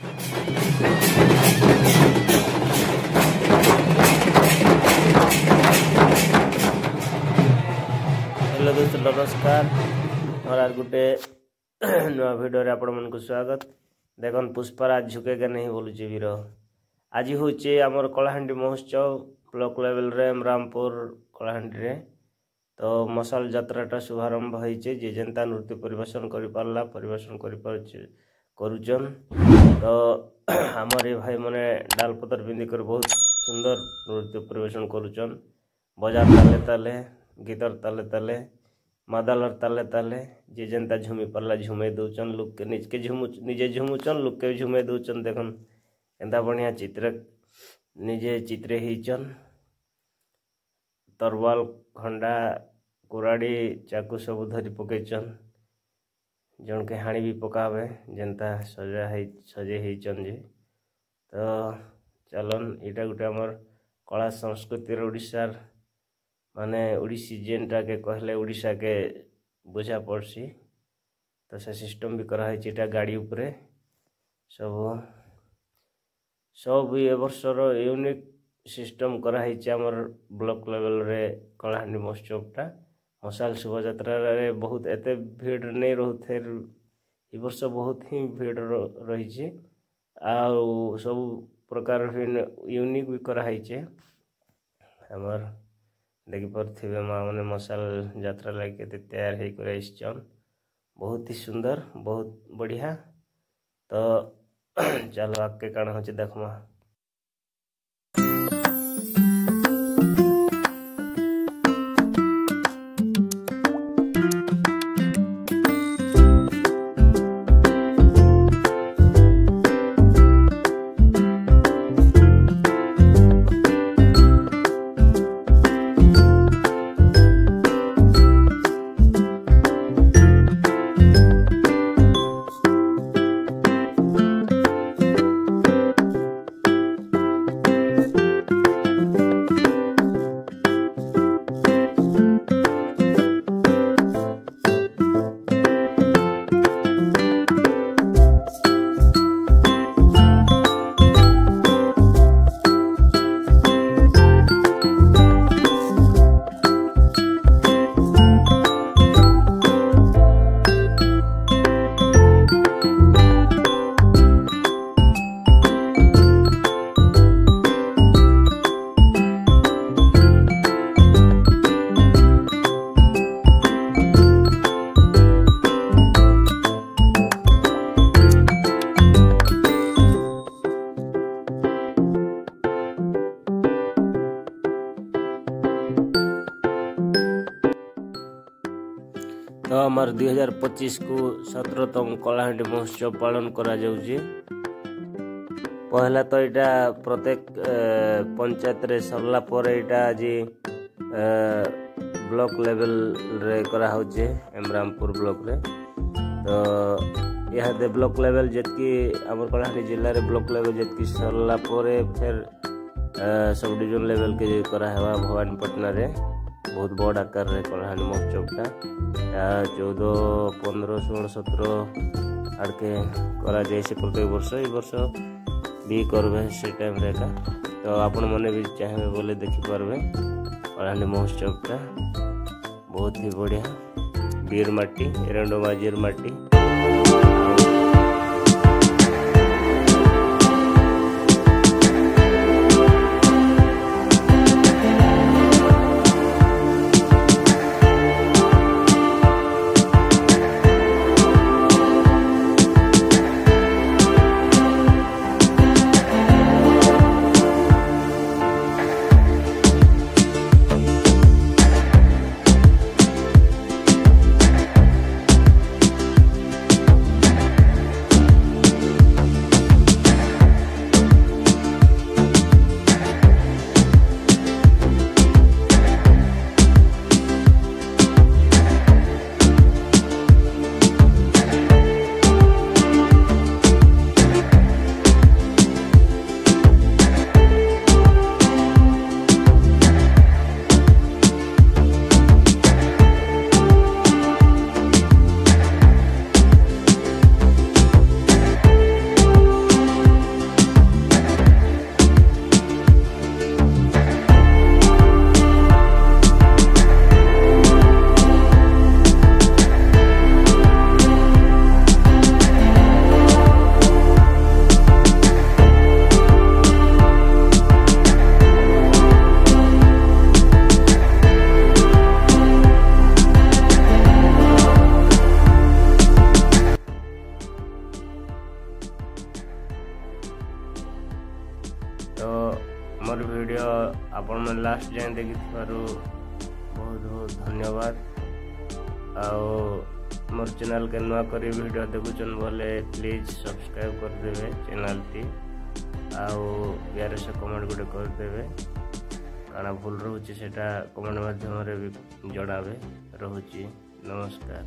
Hello दोस्तों नमस्कार और आज गोटे नुआ भिडियो आपण मन को स्वागत। देखन पुष्पराज झुकेगा नहीं बोलुचे वीर। आज हूँ आमर कलाहांडी महोत्सव ब्लॉक लेवल रे रामपुर कलाहांडी रे। तो मसाल यात्राटा शुभारंभ होइचे। जे जनता नृत्य परिवेशन करि पारला परिवेशन करुचन। तो आमर ये भाई माने डाल पतर पिंधि कर बहुत सुंदर नृत्य परिवेशन करुचन। बजार ताले ताले गीतर ताले ताले मादालर ताले ताले जे जनता झुमी पारला झुमे दौचन। लोक के निजे झुमुचन लोक के झुमे दौचन। देखन एंता बढ़िया चित्र निजे चित्रे हिचन। तरवाल खंडा कुराड़ी चाकू सब धरी पकईचन। जन के हाणी भी पकावे जनता सजे हिचन जे। तो चलन इटा गोटे आमर कला संस्कृति ओडिशार माने ओडिसी जेनटा के कहले ओडिशा के बुझा पड़सी। तो से सिस्टम भी करा है गाड़ी उपरे सब ये वर्षर यूनिक सिस्टम करा है आमर ब्लॉक लेवल रे कलाहांडी महोत्सवटा। मसाल शोभायात्रा रे बहुत एते भीड़ नहीं रोथे। ए वर्ष बहुत ही भीड़ रही सब प्रकार यूनिक भी करा है। आमर देखी पारे माँ मैंने मसाल यात्रा लगे तैयार हो बहुत ही सुंदर बहुत बढ़िया। तो चलो आगे काण हो देखमा। तो हमार 2025 को 17तम कलाहांडी महोत्सव पालन करा जाउची। पहला तो यहाँ प्रत्येक पंचायत रे सरला पर यहाँ आज ब्लॉक लेवल रे करा होचे रामपुर ब्लॉक रे। तो यहाँ दे ब्लॉक लेवल जितकी आम कलाहांडी जिले रे ब्लॉक लेवल जितकी सरला पर फिर सब डिविजन लेवल के करा है भवानीपटना रे बहुत बड़ आकार रे कलाहांडी महोत्सवटा 14, 15, 16, 17 आड़के करा जाए से प्रत्येक वर्ष। ये वर्ष भी करबे से टाइम रे का। तो आपण मैंने भी चाहे बोले देखी पारबे कलाहांडी महोत्सवटा बहुत ही बढ़िया। बीर माटी एरंडो माजीर माटी आपण मैंने लास्ट जाए देखि बहुत बहुत धन्यवाद। मोर चैनल के नुआ करी वीडियो देखुचन बोले प्लीज सब्सक्राइब करदेवे चैनल टी यार से कमेंट गुटे करदेवे काना भूल रोचे सेटा कमेंट माध्यम रे भी जणावे। रोची नमस्कार।